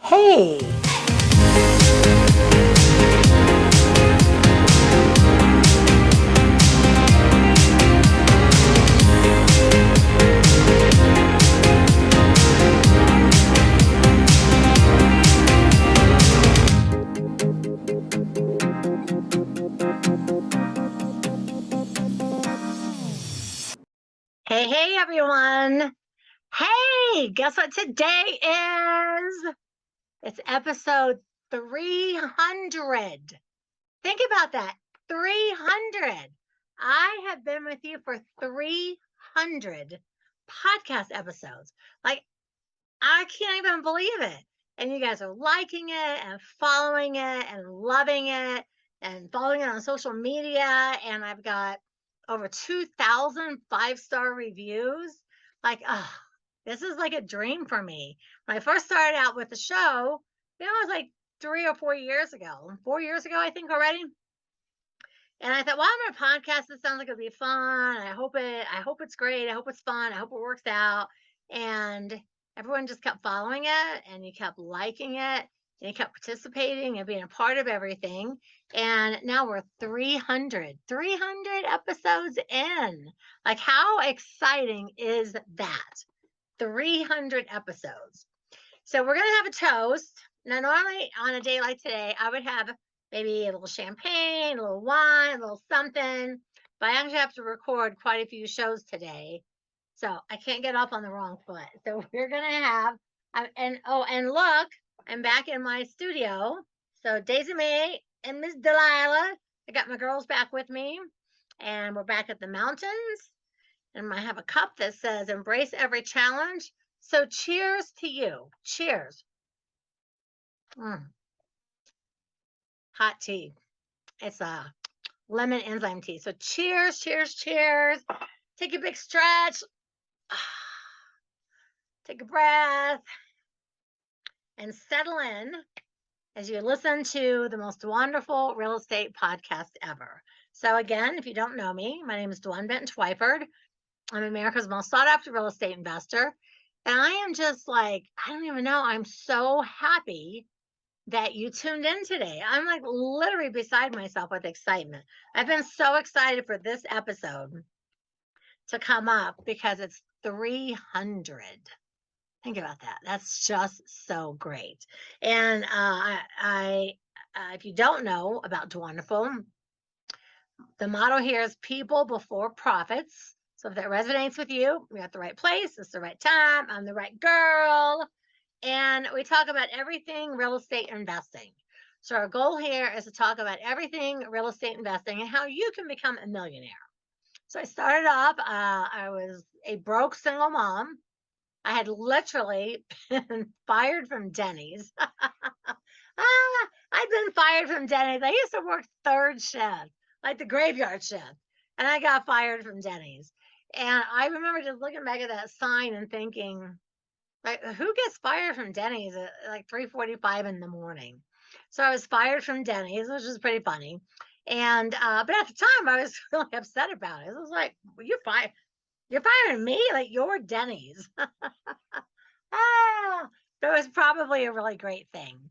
Hey, hey, everyone. Hey, guess what today is? It's episode 300. Think about that. 300. I have been with you for 300 podcast episodes. Like, I can't even believe it. And you guys are liking it and following it and loving it and following it on social media. And I've got over 2,000 5-star reviews. Like, oh, this is like a dream for me. When I first started out with the show, it was like 3 or 4 years ago. 4 years ago, I think already. And I thought, well, I'm gonna podcast. This sounds like it'll be fun. I hope it's great. I hope it's fun. I hope it works out. And everyone just kept following it and you kept liking it and you kept participating and being a part of everything. And now we're 300 episodes in. Like, how exciting is that? 300 episodes. So we're gonna have a toast. Now, normally on a day like today, I would have maybe a little champagne, a little wine, a little something. But I actually have to record quite a few shows today, so I can't get off on the wrong foot. So we're gonna have, and look, I'm back in my studio. So Daisy May and Miss Delilah, I got my girls back with me, and we're back at the mountains. And I have a cup that says "Embrace every challenge." So cheers to you. Cheers. Mm, hot tea. It's a lemon enzyme tea. So cheers, cheers, cheers. Take a big stretch. Take a breath and settle in as you listen to the most wonderful real estate podcast ever. So again, if you don't know me, my name is Dwan Twyford. I'm America's most sought after real estate investor. And I am just like, I don't even know. I'm so happy that you tuned in today. I'm like literally beside myself with excitement. I've been so excited for this episode to come up because it's 300. Think about that. That's just so great. And if you don't know about Dwanderful, the motto here is people before profits. So if that resonates with you, you're at the right place. It's the right time. I'm the right girl. And we talk about everything real estate investing. So our goal here is to talk about everything real estate investing and how you can become a millionaire. So I started off, I was a broke single mom. I had literally been fired from Denny's. I'd been fired from Denny's. I used to work third shift, like the graveyard shift, and I got fired from Denny's. And I remember just looking back at that sign and thinking, like, who gets fired from Denny's at like 3:45 in the morning? So I was fired from Denny's, which is pretty funny. And but at the time I was really upset about it. It was like, well, you're firing me, like you're Denny's. Ah, that was probably a really great thing.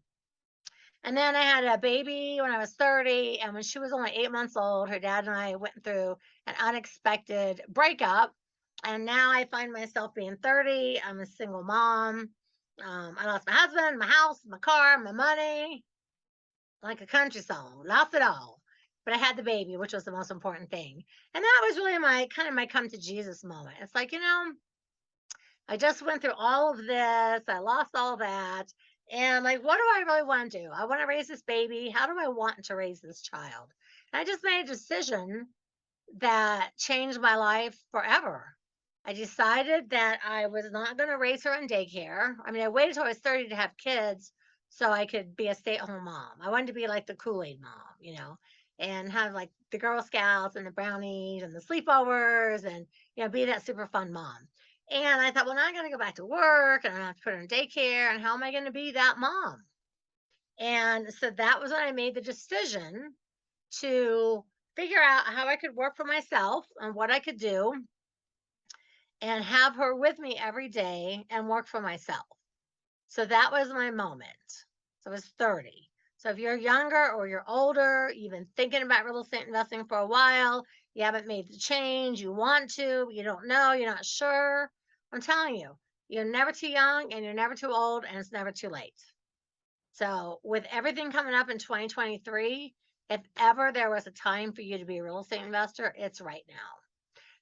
And then I had a baby when I was 30, and when she was only 8 months old, her dad and I went through an unexpected breakup. And now I find myself being 30. I'm a single mom. I lost my husband, my house, my car, my money, like a country song, lost it all. But I had the baby, which was the most important thing. And that was really my kind of my come to Jesus moment. It's like, I just went through all of this. I lost all that. And like, what do I really want to do? I want to raise this baby. How do I want to raise this child? And I just made a decision that changed my life forever. I decided that I was not going to raise her in daycare. I mean, I waited till I was 30 to have kids so I could be a stay-at-home mom. I wanted to be like the Kool-Aid mom, and have like the Girl Scouts and the brownies and the sleepovers and, be that super fun mom. And I thought, well, now I'm going to go back to work and I have to put her in daycare. And how am I going to be that mom? And so that was when I made the decision to figure out how I could work for myself and what I could do and have her with me every day and work for myself. So that was my moment. So I was 30. So if you're younger or you're older, you've been thinking about real estate investing for a while, you haven't made the change, you want to, you don't know, you're not sure. I'm telling you, you're never too young and you're never too old and it's never too late. So with everything coming up in 2023, if ever there was a time for you to be a real estate investor, it's right now.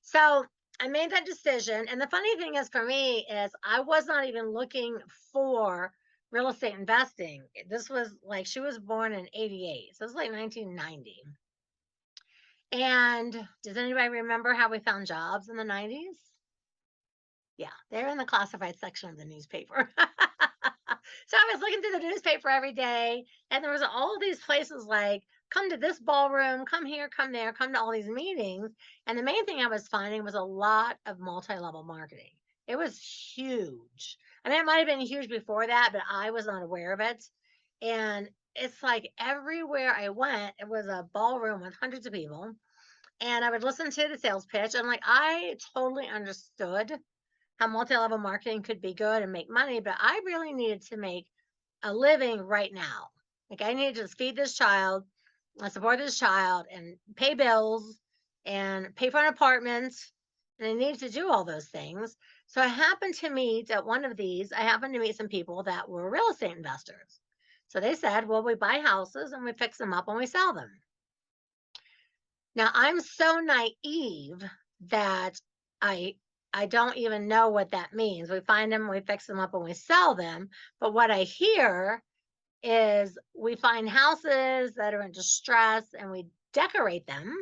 So I made that decision. And the funny thing is for me is I was not even looking for real estate investing. This was like she was born in 88. So it was like 1990. And does anybody remember how we found jobs in the 90s? Yeah, they're in the classified section of the newspaper. So I was looking through the newspaper every day, and there was all these places like, come to this ballroom, come here, come there, come to all these meetings. And the main thing I was finding was a lot of multi-level marketing. It was huge. I mean, it might have been huge before that, but I was not aware of it. And it's like everywhere I went, it was a ballroom with hundreds of people. And I would listen to the sales pitch. And like, I totally understood how multi-level marketing could be good and make money, but I really needed to make a living right now. Like I needed to feed this child, support this child, and pay bills and pay for an apartment. And I needed to do all those things. So I happened to meet at one of these, I happened to meet some people that were real estate investors. So they said, well, we buy houses and we fix them up and we sell them. Now I'm so naive that I I don't even know what that means. We find them, we fix them up, and we sell them. But what I hear is we find houses that are in distress and we decorate them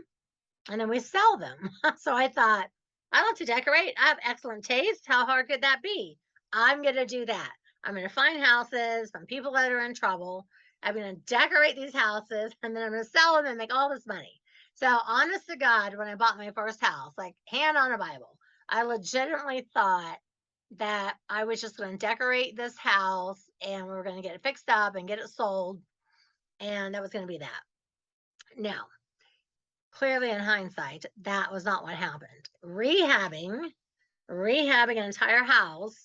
and then we sell them. So I thought, I love to decorate. I have excellent taste. How hard could that be? I'm going to do that. I'm going to find houses from people that are in trouble. I'm going to decorate these houses and then I'm going to sell them and make all this money. So, honest to God, when I bought my first house, like hand on a Bible, I legitimately thought that I was just going to decorate this house and we were going to get it fixed up and get it sold. And that was going to be that. Now, clearly in hindsight, that was not what happened. Rehabbing an entire house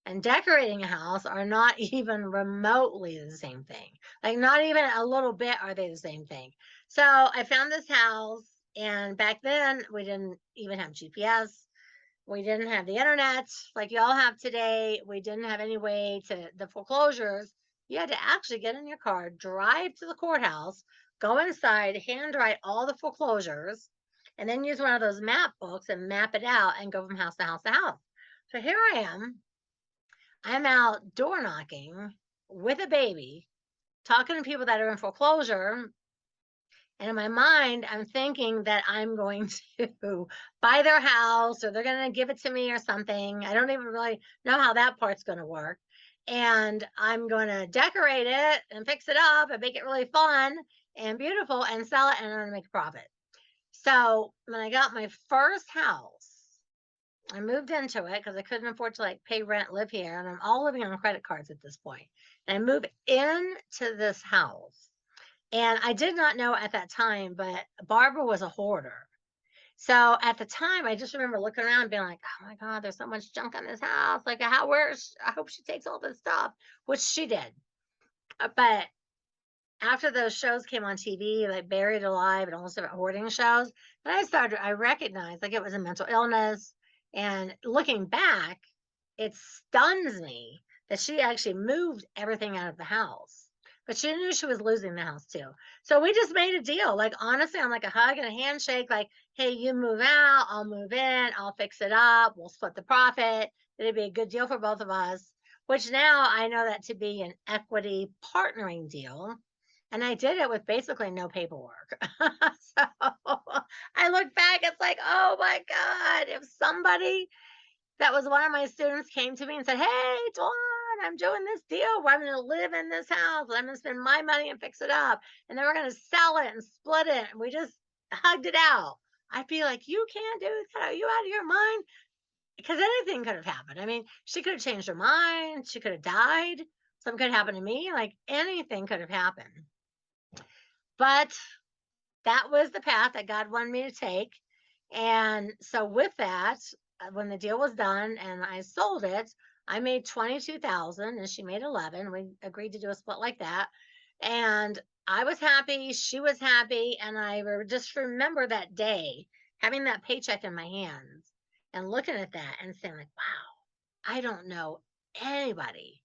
and decorating a house are not even remotely the same thing. Like not even a little bit are they the same thing. So I found this house and back then we didn't even have GPS. We didn't have the internet like y'all have today. We didn't have any way to the foreclosures. You had to actually get in your car, drive to the courthouse, go inside, handwrite all the foreclosures, and then use one of those map books and map it out and go from house to house to house. So here I am. I'm out door knocking with a baby, talking to people that are in foreclosure. And in my mind, I'm thinking that I'm going to buy their house or they're going to give it to me or something. I don't even really know how that part's going to work. And I'm going to decorate it and fix it up and make it really fun and beautiful and sell it and I'm going to make a profit. So when I got my first house, I moved into it because I couldn't afford to like pay rent, live here, and I'm all living on credit cards at this point. And I moved into this house. And I did not know at that time, but Barbara was a hoarder. So at the time, I just remember looking around and being like, oh my God, there's so much junk in this house. Like, I hope she takes all this stuff, which she did. But after those shows came on TV, like Buried Alive and all those different hoarding shows, then I recognized like it was a mental illness. And looking back, it stuns me that she actually moved everything out of the house. But she knew she was losing the house too. So we just made a deal. Like honestly, I'm like a hug and a handshake, like, hey, you move out, I'll move in, I'll fix it up, we'll split the profit. It'd be a good deal for both of us, which now I know that to be an equity partnering deal. And I did it with basically no paperwork. So I look back, it's like, oh my God, if somebody that was one of my students came to me and said, hey, Dwan, I'm doing this deal where I'm going to live in this house and I'm going to spend my money and fix it up. And then we're going to sell it and split it. And we just hugged it out. I'd be like, you can't do that. Are you out of your mind? Because anything could have happened. I mean, she could have changed her mind. She could have died. Something could happen to me. Like anything could have happened. But that was the path that God wanted me to take. And so with that, when the deal was done and I sold it, I made 22,000 and she made 11. We agreed to do a split like that. And I was happy, she was happy, and just remember that day having that paycheck in my hands and looking at that and saying like, wow, I don't know anybody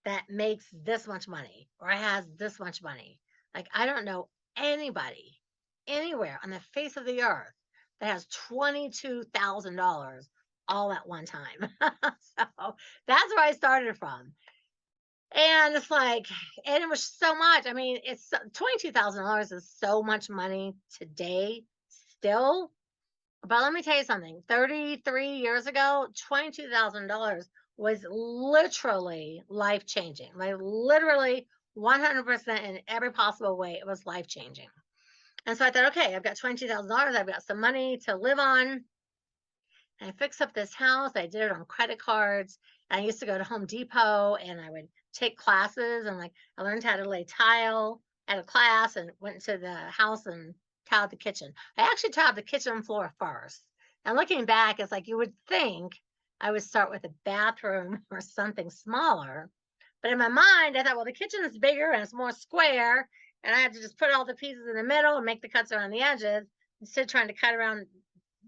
that makes this much money or has this much money. Like, I don't know anybody anywhere on the face of the earth that has $22,000 all at one time. So that's where I started from. And it's like, and it was so much. I mean, it's $22,000 is so much money today still. But let me tell you something, 33 years ago, $22,000 was literally life changing. Like literally 100% in every possible way, it was life changing. And so I thought, okay, I've got $22,000. I've got some money to live on. And I fixed up this house. I did it on credit cards. I used to go to Home Depot and I would take classes and like I learned how to lay tile at a class and went to the house and tiled the kitchen. I actually tiled the kitchen floor first. And looking back, it's like you would think I would start with a bathroom or something smaller. But in my mind, I thought, well, the kitchen is bigger and it's more square, and I had to just put all the pieces in the middle and make the cuts around the edges instead of trying to cut around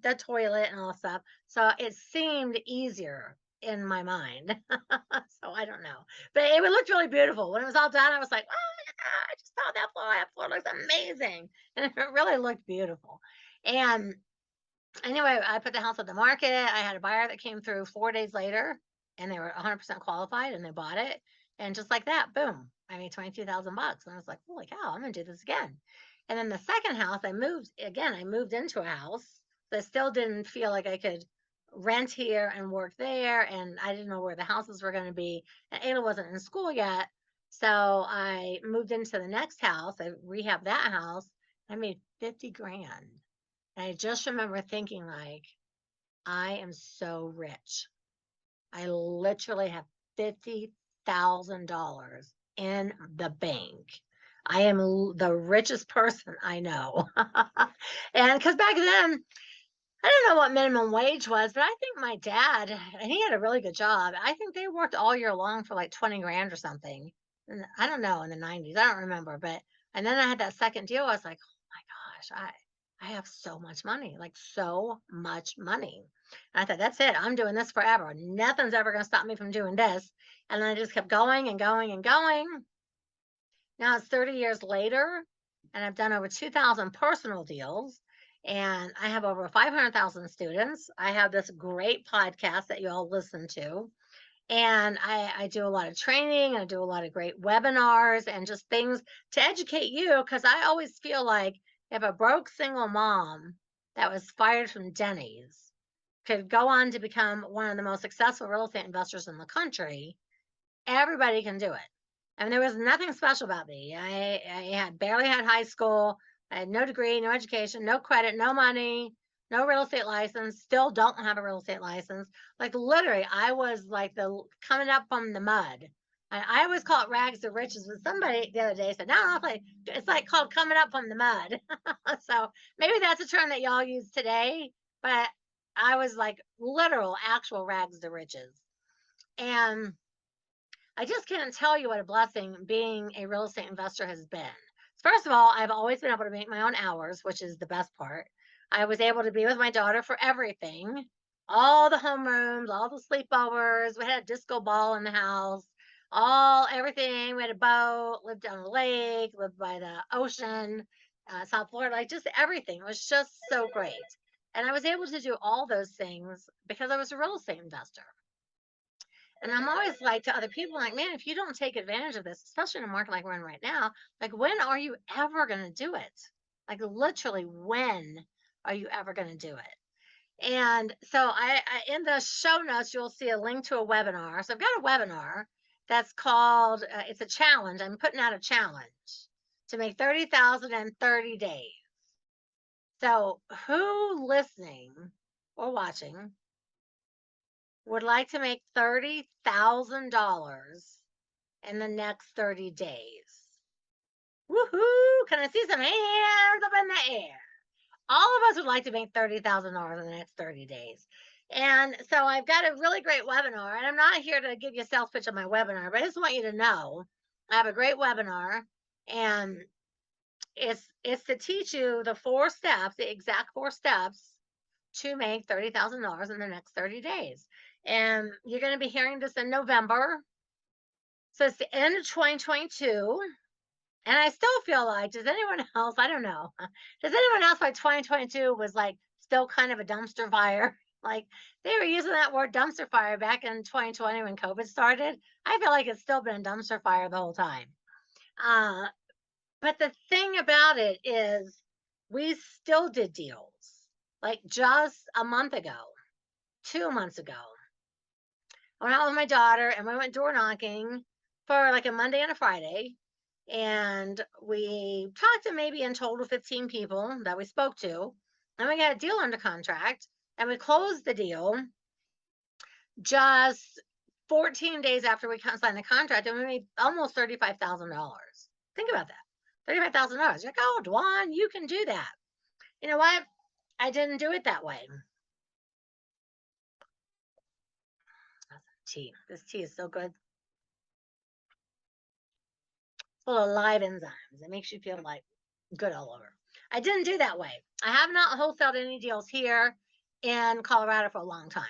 the toilet and all stuff. So it seemed easier in my mind. So I don't know. But it would look really beautiful. When it was all done, I was like, oh, yeah, I just saw that floor. That floor looks amazing. And it really looked beautiful. And anyway, I put the house on the market. I had a buyer that came through 4 days later and they were 100% qualified and they bought it. And just like that, boom, I made 22,000 bucks. And I was like, holy cow, I'm going to do this again. And then the second house, I moved into a house. So I still didn't feel like I could rent here and work there. And I didn't know where the houses were going to be. And Ayla wasn't in school yet. So I moved into the next house. I rehabbed that house. I made 50 grand. And I just remember thinking like, I am so rich. I literally have $50,000 in the bank. I am the richest person I know. And because back then, I don't know what minimum wage was, but I think my dad, and he had a really good job. I think they worked all year long for like 20 grand or something. And I don't know, in the 90s. I don't remember. But, and then I had that second deal. I was like, oh my gosh, I have so much money, like so much money. And I thought, that's it. I'm doing this forever. Nothing's ever going to stop me from doing this. And then I just kept going and going and going. Now it's 30 years later, and I've done over 2,000 personal deals, and I have over 500,000 students. I have this great podcast that you all listen to, and I do a lot of training. I do a lot of great webinars and just things to educate you because I always feel like if a broke single mom that was fired from Denny's could go on to become one of the most successful real estate investors in the country, everybody can do it. I mean, there was nothing special about me. I had barely had high school. I had no degree, no education, no credit, no money, no real estate license. Still don't have a real estate license. Like literally, I was like the coming up from the mud. I always call it rags to riches, but somebody the other day said, no, it's like called coming up from the mud. So maybe that's a term that y'all use today, but I was like literal, actual rags to riches. And I just can't tell you what a blessing being a real estate investor has been. First of all, I've always been able to make my own hours, which is the best part. I was able to be with my daughter for everything, all the homerooms, all the sleepovers. We had a disco ball in the house, everything. We had a boat, lived on a lake, lived by the ocean, South Florida, like just everything. It was just so great. And I was able to do all those things because I was a real estate investor. And I'm always like to other people, like, man, if you don't take advantage of this, especially in a market like we're in right now, like, when are you ever going to do it? Like, literally, when are you ever going to do it? And so in the show notes, you'll see a link to a webinar. So I've got a webinar that's called, it's a challenge. I'm putting out a challenge to make 30,000 in 30 days. So who listening or watching would like to make $30,000 in the next 30 days? Woohoo! Can I see some hands up in the air? All of us would like to make $30,000 in the next 30 days. And so I've got a really great webinar, and I'm not here to give you a sales pitch on my webinar, but I just want you to know I have a great webinar, and it's to teach you the 4 steps, the exact 4 steps to make $30,000 in the next 30 days. And you're going to be hearing this in November. So it's the end of 2022. And I still feel like, does anyone else, I don't know, does anyone else like 2022 was like still kind of a dumpster fire? Like they were using that word dumpster fire back in 2020 when COVID started. I feel like it's still been a dumpster fire the whole time. Uh, but the thing about it is we still did deals. Like just a month ago, 2 months ago, I went out with my daughter and we went door knocking for like a Monday and a Friday. And we talked to maybe in total 15 people that we spoke to. And we got a deal under contract and we closed the deal just 14 days after we signed the contract, and we made almost $35,000. Think about that. $35,000. You're like, oh, Dwan, you can do that. You know what? I didn't do it that way. Tea. This tea is so good. It's full of live enzymes. It makes you feel like good all over. I didn't do that way. I have not wholesaled any deals here in Colorado for a long time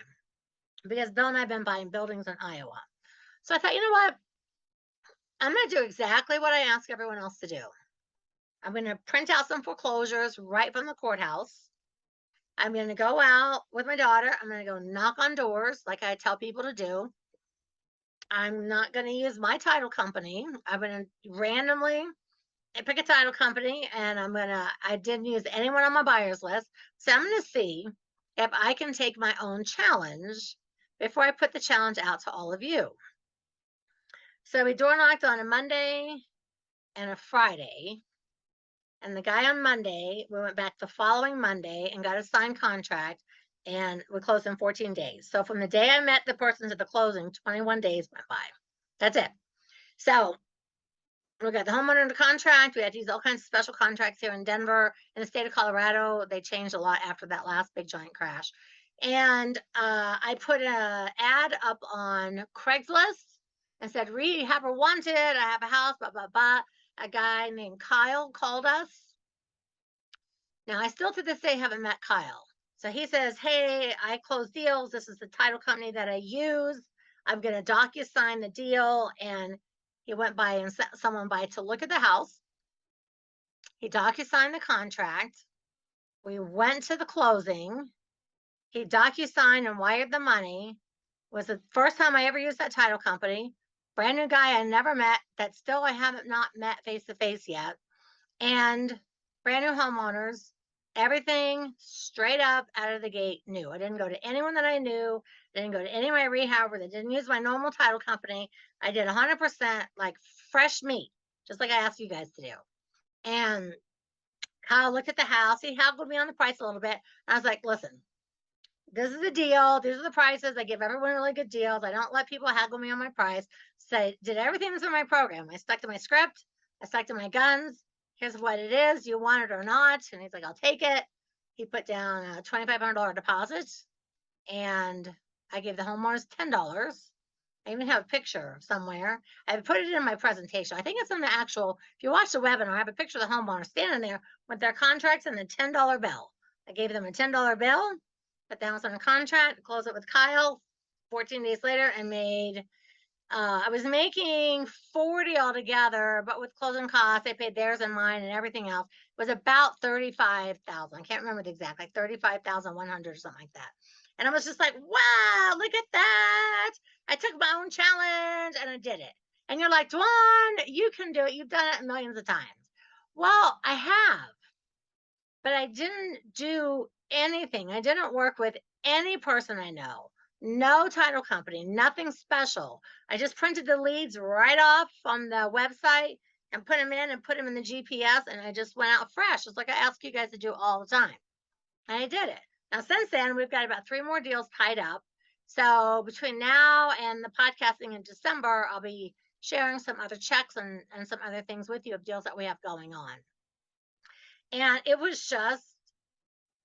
because Bill and I have been buying buildings in Iowa. So I thought, you know what? I'm going to do exactly what I ask everyone else to do. I'm going to print out some foreclosures right from the courthouse. I'm going to go out with my daughter. I'm going to go knock on doors like I tell people to do. I'm not going to use my title company. I'm going to randomly pick a title company, and I didn't use anyone on my buyer's list. So I'm going to see if I can take my own challenge before I put the challenge out to all of you. So we door knocked on a Monday and a Friday. And the guy on Monday, we went back the following Monday and got a signed contract, and we closed in 14 days. So from the day I met the person to the closing, 21 days went by. That's it. So we got the homeowner under contract. We had to use all kinds of special contracts here in Denver. In the state of Colorado, they changed a lot after that last big giant crash. And I put an ad up on Craigslist and said, "Reed, have her wanted. I have a house, blah, blah, blah." A guy named Kyle called us. Now, I still to this day haven't met Kyle. So he says, "Hey, I close deals. This is the title company that I use. I'm going to DocuSign the deal." And he went by and sent someone by to look at the house. He DocuSigned the contract. We went to the closing. He DocuSigned and wired the money. It was the first time I ever used that title company. Brand new guy I never met, that still I haven't not met face to face yet. And brand new homeowners, everything straight up out of the gate new. I didn't go to anyone that I knew. I didn't go to any of my rehabbers. I didn't use my normal title company. I did 100% like fresh meat, just like I asked you guys to do. And Kyle looked at the house. He haggled me on the price a little bit. I was like, "Listen, this is the deal. These are the prices. I give everyone really good deals. I don't let people haggle me on my price." So I did everything that's in my program. I stuck to my script. I stuck to my guns. Here's what it is. You want it or not? And he's like, "I'll take it." He put down a $2,500 deposit, and I gave the homeowners $10. I even have a picture somewhere. I put it in my presentation. I think it's in the actual, if you watch the webinar, I have a picture of the homeowner standing there with their contracts and the $10 bill. I gave them a $10 bill, put down on a contract, closed it with Kyle. 14 days later, I was making 40 altogether, but with closing costs, they paid theirs and mine and everything else. It was about 35,000. I can't remember the exact, like 35,100 or something like that. And I was just like, wow, look at that. I took my own challenge and I did it. And you're like, "Dwan, you can do it. You've done it millions of times." Well, I have, but I didn't do anything. I didn't work with any person I know. No title company, nothing special. I just printed the leads right off on the website and put them in and put them in the GPS, and I just went out fresh, just like I ask you guys to do all the time. And I did it. Now, since then, we've got about 3 more deals tied up. So between now and the podcasting in December, I'll be sharing some other checks and some other things with you of deals that we have going on. And it was just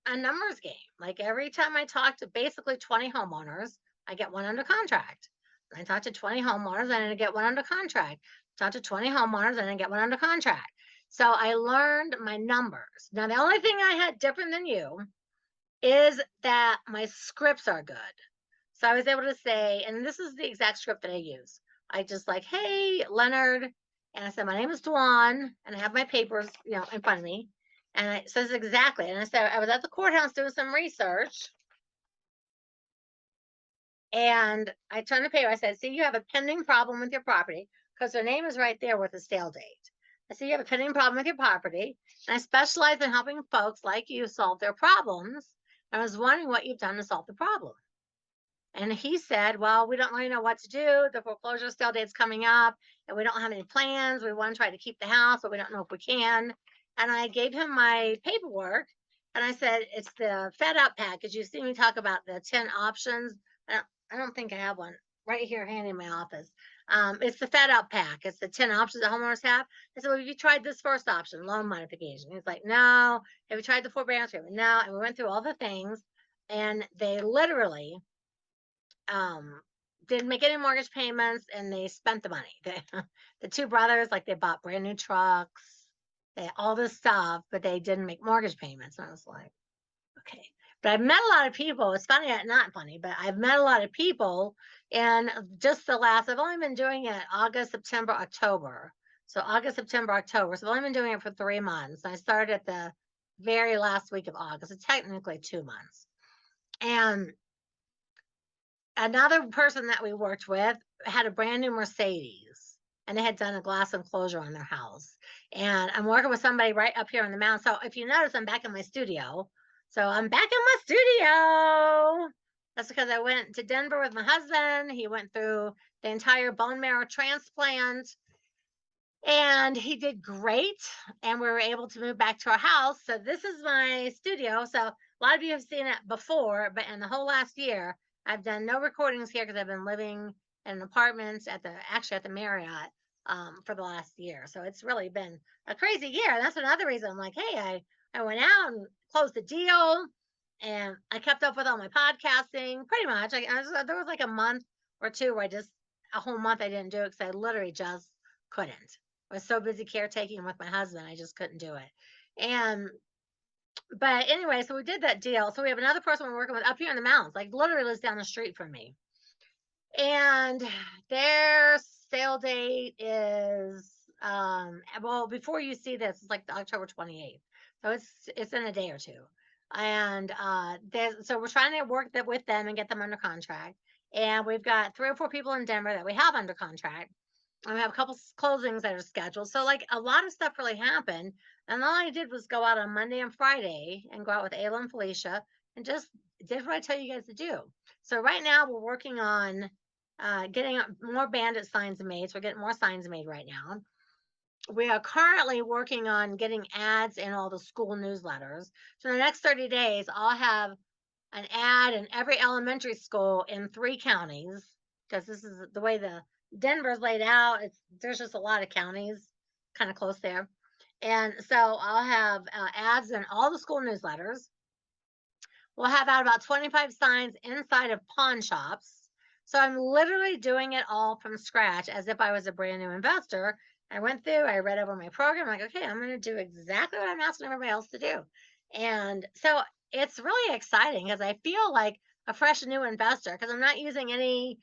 a numbers game. Like every time I talk to basically 20 homeowners, I get one under contract. I talk to 20 homeowners and I get one under contract. Talk to 20 homeowners and I get one under contract. So I learned my numbers. Now, the only thing I had different than you is that my scripts are good. So I was able to say, and this is the exact script that I use. I just like, hey, Leonard. And I said, my name is Dwan, and I have my papers, in front of me. And it says exactly. And I said, I was at the courthouse doing some research. And I turned the paper. I said, see, you have a pending problem with your property because their name is right there with the stale date. I said, you have a pending problem with your property. And I specialize in helping folks like you solve their problems. I was wondering what you've done to solve the problem. And he said, well, we don't really know what to do. The foreclosure sale date's coming up and we don't have any plans. We want to try to keep the house, but we don't know if we can. And I gave him my paperwork and I said, it's the Fed Up package. You see me talk about the 10 options. I don't think I have one right here handy in my office. It's the Fed Up pack. It's the 10 options that homeowners have. I said, well, have you tried this first option, loan modification? He's like, no. Have you tried the forbearance agreement? No. And we went through all the things and they literally didn't make any mortgage payments and they spent the money. The two brothers, like they bought brand new trucks, they had all this stuff, but they didn't make mortgage payments. And I was like, okay. But I've met a lot of people. It's funny, not funny, but I've met a lot of people and just I've only been doing it August, September, October. So August, September, October. So I've only been doing it for 3 months. I started at the very last week of August. It's technically 2 months. And another person that we worked with had a brand new Mercedes and they had done a glass enclosure on their house. And I'm working with somebody right up here on the mountain. So if you notice, I'm back in my studio. So I'm back in my studio. That's because I went to Denver with my husband. He went through the entire bone marrow transplant and he did great. And we were able to move back to our house. So this is my studio. So a lot of you have seen it before, but in the whole last year, I've done no recordings here because I've been living in apartments at the Marriott for the last year. So it's really been a crazy year. And that's another reason I'm like, hey, I went out and closed the deal and I kept up with all my podcasting pretty much. There was like a month or two where a whole month I didn't do it because I literally just couldn't. I was so busy caretaking with my husband, I just couldn't do it. But anyway, so we did that deal. So we have another person we're working with up here in the mountains, like literally lives down the street from me. And their sale date is well, before you see this, it's like the October 28th. So it's in a day or two. And so we're trying to work that with them and get them under contract. And we've got 3 or 4 people in Denver that we have under contract. And we have a couple closings that are scheduled. So like a lot of stuff really happened. And all I did was go out on Monday and Friday and go out with Ayla and Felicia and just did what I tell you guys to do. So right now we're working on getting more bandit signs made. So we're getting more signs made right now. We are currently working on getting ads in all the school newsletters. So in the next 30 days, I'll have an ad in every elementary school in 3 counties because this is the way the Denver's laid out. There's just a lot of counties kind of close there. And so I'll have ads in all the school newsletters. We'll have out about 25 signs inside of pawn shops. So I'm literally doing it all from scratch as if I was a brand new investor. I went through, I read over my program, like, okay, I'm going to do exactly what I'm asking everybody else to do. And so it's really exciting because I feel like a fresh new investor because I'm not using any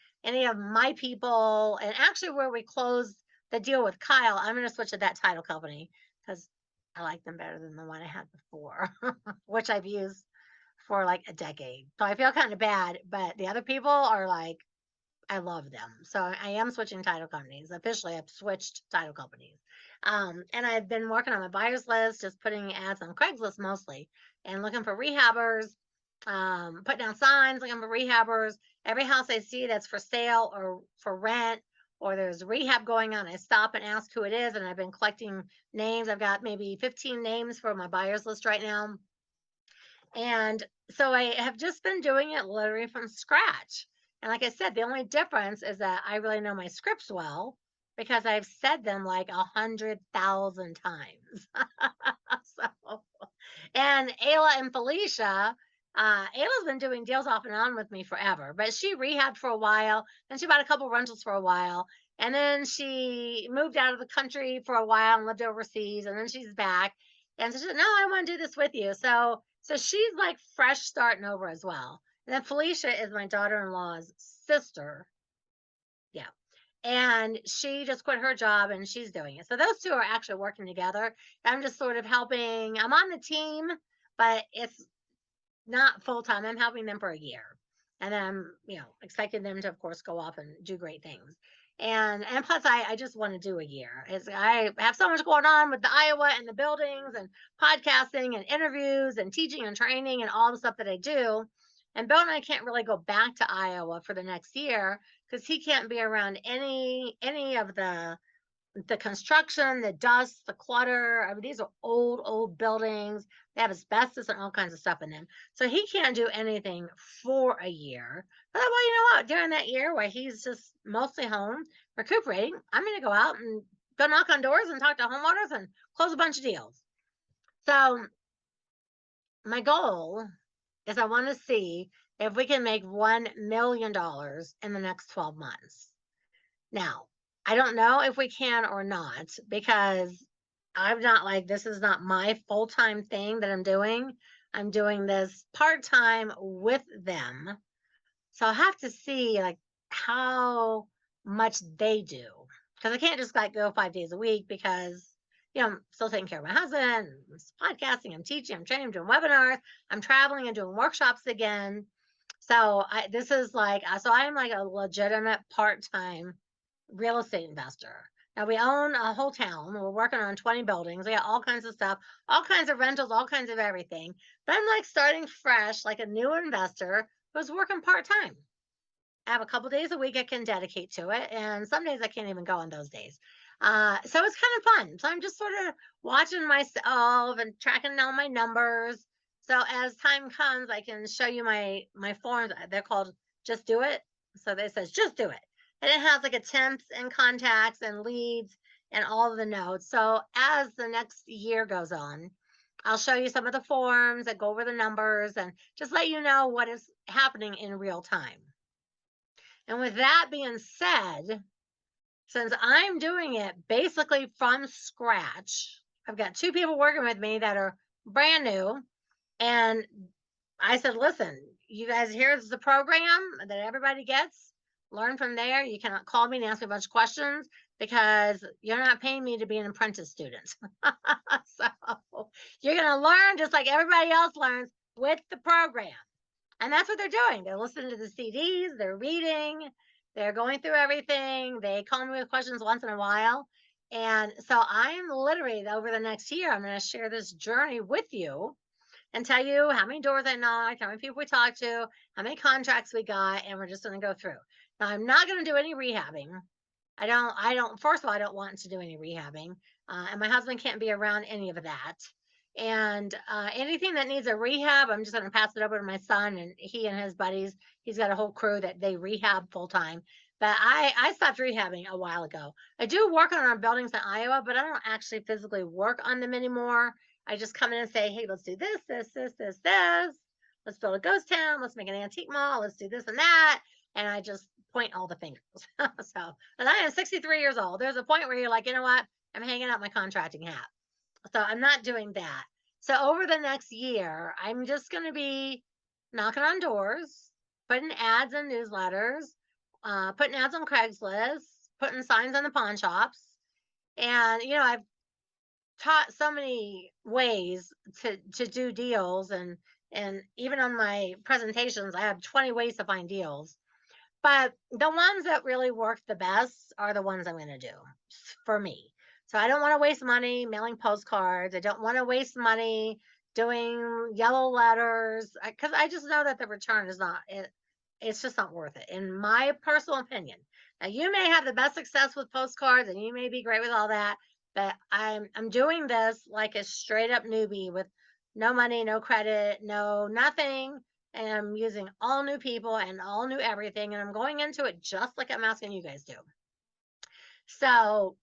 of my people. And actually, where we closed the deal with Kyle, I'm going to switch to that title company because I like them better than the one I had before, which I've used for like a decade. So I feel kind of bad, but the other people are like, I love them. So I am switching title companies. Officially, I've switched title companies. And I've been working on my buyer's list, just putting ads on Craigslist mostly and looking for rehabbers, putting down signs, looking for rehabbers. Every house I see that's for sale or for rent or there's rehab going on, I stop and ask who it is. And I've been collecting names. I've got maybe 15 names for my buyer's list right now. And so I have just been doing it literally from scratch. And like I said, the only difference is that I really know my scripts well because I've said them like 100,000 times. So And Ayla and Felicia, Ayla's been doing deals off and on with me forever, but she rehabbed for a while, then she bought a couple rentals for a while, and then she moved out of the country for a while and lived overseas, and then she's back. And so she said, "No, I want to do this with you." So she's like fresh starting over as well. And then Felicia is my daughter-in-law's sister. Yeah. And she just quit her job and she's doing it. So those two are actually working together. I'm just sort of helping. I'm on the team, but it's not full time. I'm helping them for a year. And then I'm, expecting them to, of course, go off and do great things. And plus, I just want to do a year. I have so much going on with the Iowa and the buildings and podcasting and interviews and teaching and training and all the stuff that I do. And Bill and I can't really go back to Iowa for the next year because he can't be around any of the construction, the dust, the clutter. I mean, these are old buildings. They have asbestos and all kinds of stuff in them. So he can't do anything for a year. But well, you know what? During that year where he's just mostly home recuperating, I'm going to go out and go knock on doors and talk to homeowners and close a bunch of deals. So my goal is I want to see if we can make $1 million in the next 12 months. Now, I don't know if we can or not because I'm not like, this is not my full time thing that I'm doing. I'm doing this part time with them. So I have to see like how much they do because I can't just like go 5 days a week because, I'm still taking care of my husband, I'm podcasting, I'm teaching, I'm training, I'm doing webinars, I'm traveling and doing workshops again. So this is like, so I'm like a legitimate part time real estate investor. Now we own a whole town. We're working on 20 buildings. We got all kinds of stuff, all kinds of rentals, all kinds of everything. But I'm like starting fresh, like a new investor who's working part time. I have a couple days a week I can dedicate to it, and some days I can't even go on those days. So it's kind of fun. So I'm just sort of watching myself and tracking all my numbers. So as time comes, I can show you my forms. They're called Just Do It. So it says Just Do It, and it has like attempts and contacts and leads and all of the notes. So as the next year goes on, I'll show you some of the forms that go over the numbers and just let you know what is happening in real time. And with that being said, since I'm doing it basically from scratch, I've got two people working with me that are brand new. And I said, listen, you guys, here's the program that everybody gets. Learn from there. You cannot call me and ask me a bunch of questions because you're not paying me to be an apprentice student. So you're going to learn just like everybody else learns with the program. And that's what they're doing. They're listening to the CDs, they're reading, they're going through everything. They call me with questions once in a while. And so I'm literally over the next year, I'm going to share this journey with you and tell you how many doors I knocked, how many people we talked to, how many contracts we got, and we're just going to go through. Now, I'm not going to do any rehabbing. First of all, I don't want to do any rehabbing. And my husband can't be around any of that. And anything that needs a rehab, I'm just going to pass it over to my son and he and his buddies. He's got a whole crew that they rehab full time. But I stopped rehabbing a while ago. I do work on our buildings in Iowa, but I don't actually physically work on them anymore. I just come in and say, hey, let's do this, this, this, this, this. Let's build a ghost town. Let's make an antique mall. Let's do this and that. And I just point all the fingers. So, and I am 63 years old. There's a point where you're like, you know what? I'm hanging out my contracting hat. So I'm not doing that. So over the next year, I'm just going to be knocking on doors, putting ads in newsletters, putting ads on Craigslist, putting signs on the pawn shops. And, I've taught so many ways to do deals. And even on my presentations, I have 20 ways to find deals. But the ones that really work the best are the ones I'm going to do for me. So I don't want to waste money mailing postcards. I don't want to waste money doing yellow letters because I just know that the return is not it's just not worth it in my personal opinion. Now you may have the best success with postcards and you may be great with all that, but I'm doing this like a straight up newbie with no money, no credit, no nothing. And I'm using all new people and all new everything. And I'm going into it just like I'm asking you guys to. So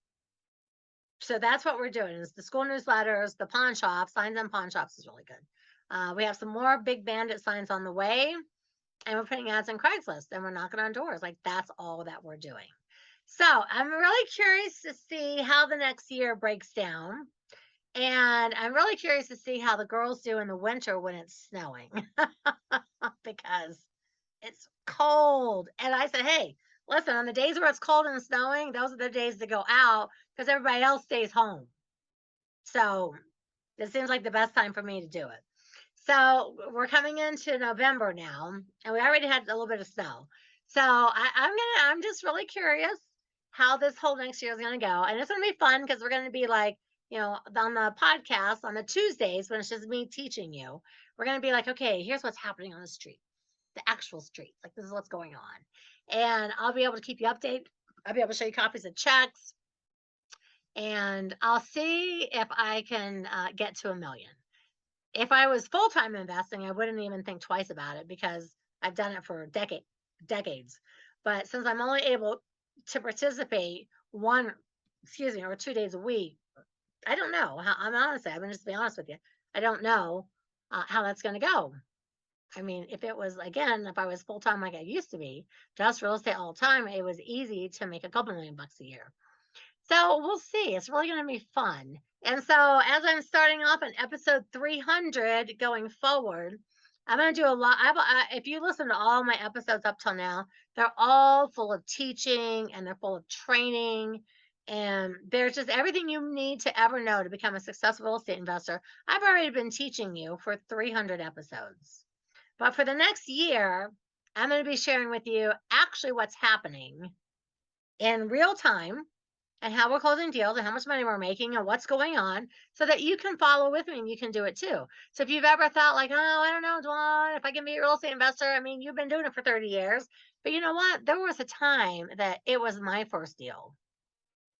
So that's what we're doing is the school newsletters, the pawn shop, signs on pawn shops is really good. We have some more big bandit signs on the way, and we're putting ads on Craigslist, and we're knocking on doors. Like that's all that we're doing. So I'm really curious to see how the next year breaks down. And I'm really curious to see how the girls do in the winter when it's snowing because it's cold. And I said, hey, listen, on the days where it's cold and snowing, those are the days to go out because everybody else stays home. So it seems like the best time for me to do it. So we're coming into November now, and we already had a little bit of snow. So I'm just really curious how this whole next year is gonna go. And it's gonna be fun because we're gonna be like, on the podcast on the Tuesdays when it's just me teaching you, we're gonna be like, okay, here's what's happening on the street, the actual streets. Like this is what's going on. And I'll be able to keep you updated. I'll be able to show you copies of checks, and I'll see if I can get to 1 million. If I was full time investing, I wouldn't even think twice about it because I've done it for decades. But since I'm only able to participate or 2 days a week, I don't know. I'm honestly, I'm gonna just be honest with you. I don't know how that's going to go. I mean, if I was full time like I used to be, just real estate all the time, it was easy to make a couple $1,000,000 a year. So we'll see. It's really going to be fun. And so, as I'm starting off in episode 300 going forward, I'm going to do a lot. If you listen to all my episodes up till now, they're all full of teaching and they're full of training. And there's just everything you need to ever know to become a successful real estate investor. I've already been teaching you for 300 episodes. But for the next year, I'm going to be sharing with you actually what's happening in real time and how we're closing deals and how much money we're making and what's going on so that you can follow with me and you can do it too. So if you've ever thought like, oh, I don't know, Dwan, if I can be a real estate investor, I mean, you've been doing it for 30 years, but you know what? There was a time that it was my first deal.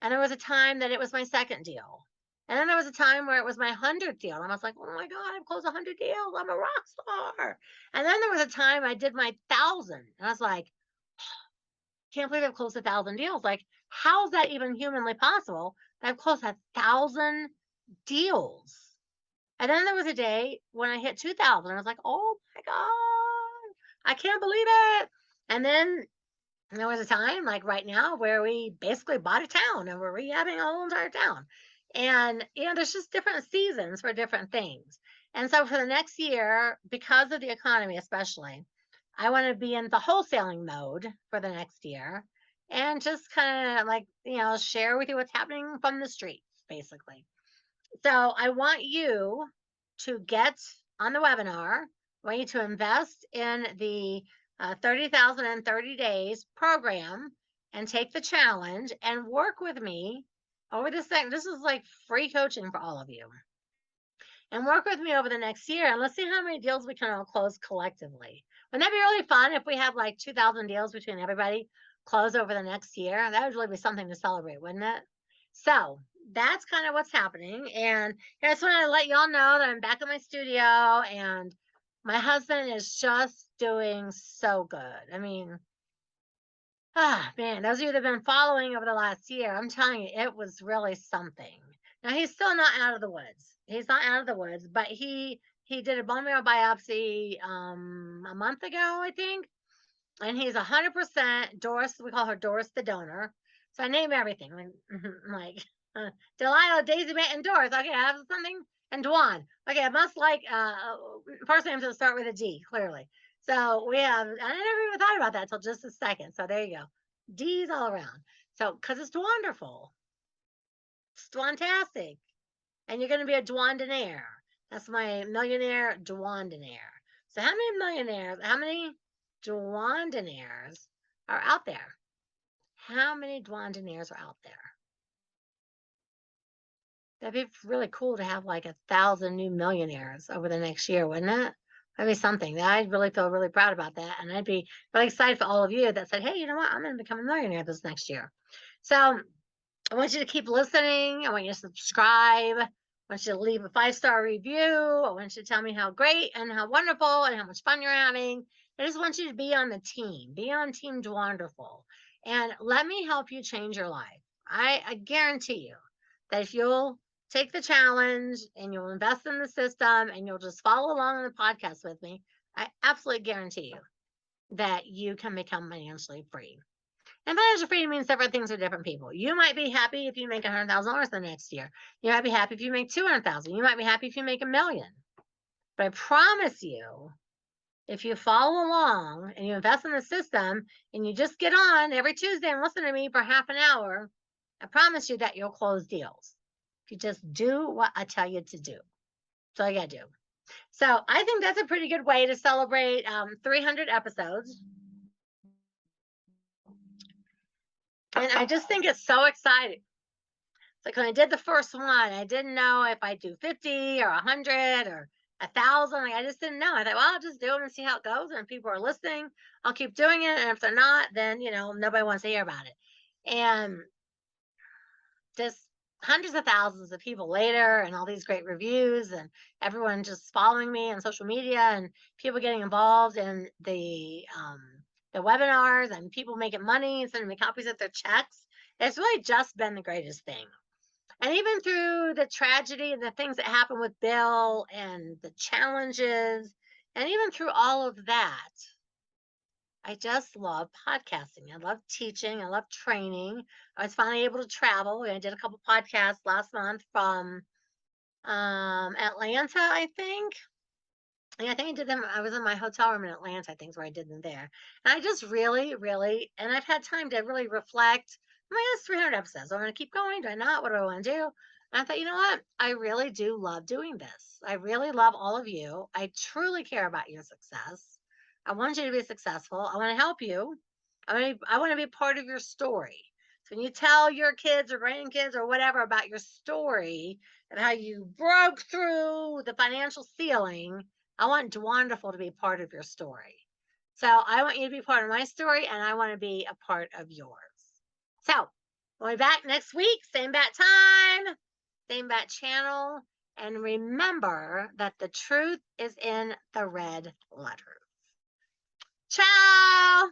And there was a time that it was my second deal. And then there was a time where it was my 100th deal. And I was like, oh my God, I've closed 100 deals. I'm a rock star. And then there was a time I did my 1,000. And I was like, can't believe I've closed 1,000 deals. Like, how's that even humanly possible that I've closed 1,000 deals? And then there was a day when I hit 2,000. I was like, oh my God, I can't believe it. And then there was a time like right now where we basically bought a town and we're rehabbing a whole entire town. And, there's just different seasons for different things. And so for the next year, because of the economy, especially, I want to be in the wholesaling mode for the next year and just kind of like, share with you what's happening from the streets, basically. So I want you to get on the webinar. I want you to invest in the 30,000 in 30 days program and take the challenge and work with me over this thing. This is like free coaching for all of you. And work with me over the next year and let's see how many deals we can all close collectively. Wouldn't that be really fun if we had like 2,000 deals between everybody close over the next year? That would really be something to celebrate, wouldn't it? So that's kind of what's happening. And I just want to let y'all know that I'm back in my studio and my husband is just doing so good. I mean, man, those of you that have been following over the last year, I'm telling you, it was really something. Now he's still not out of the woods. He's not out of the woods, but he did a bone marrow biopsy a month ago, I think, and he's 100% Doris. We call her Doris the donor. So I name everything like Delilah, Daisy, and Doris. Okay, I have something and Dwan. Okay, I must like first names that start with a D, clearly. So we have. I never even thought about that until just a second. So there you go, D's all around. So because it's Dwanderful, it's Dwantastic, and you're going to be a Dwandenaire. That's my millionaire Dwandenaire. So how many millionaires? How many Dwandenaires are out there? How many Dwandenaires are out there? That'd be really cool to have like 1,000 new millionaires over the next year, wouldn't it? That'd be something. I'd really feel really proud about that. And I'd be really excited for all of you that said, hey, you know what? I'm going to become a millionaire this next year. So I want you to keep listening. I want you to subscribe. I want you to leave a 5-star review. I want you to tell me how great and how wonderful and how much fun you're having. I just want you to be on the team. Be on Team Dwanderful. And let me help you change your life. I guarantee you that if you'll take the challenge and you'll invest in the system and you'll just follow along on the podcast with me, I absolutely guarantee you that you can become financially free. And financial freedom means different things for different people. You might be happy if you make $100,000 the next year. You might be happy if you make 200,000. You might be happy if you make $1 million. But I promise you, if you follow along and you invest in the system and you just get on every Tuesday and listen to me for half an hour, I promise you that you'll close deals. If you just do what I tell you to do. That's all you gotta do. So I think that's a pretty good way to celebrate 300 episodes. And I just think it's so exciting. It's like when I did the first one, I didn't know if I'd do 50 or 100 or 1,000. Like I just didn't know. I thought, well, I'll just do it and see how it goes. And if people are listening, I'll keep doing it. And if they're not, then, nobody wants to hear about it. And just hundreds of thousands of people later and all these great reviews and everyone just following me on social media and people getting involved in the webinars and people making money and sending me copies of their checks. It's really just been the greatest thing. And even through the tragedy and the things that happened with Bill and the challenges, and even through all of that, I just love podcasting. I love teaching. I love training. I was finally able to travel. I did a couple podcasts last month from Atlanta, I think. Yeah, I think I did them. I was in my hotel room in Atlanta, I think is where I did them there. And I just really, really, and I've had time to really reflect. That's 300 episodes. So I'm going to keep going. Do I not? What do I want to do? And I thought, you know what? I really do love doing this. I really love all of you. I truly care about your success. I want you to be successful. I want to help you. I want to be part of your story. So when you tell your kids or grandkids or whatever about your story and how you broke through the financial ceiling, I want Dwanderful to be part of your story. So I want you to be part of my story and I want to be a part of yours. So we'll be back next week, same bat time, same bat channel. And remember that the truth is in the red letters. Ciao!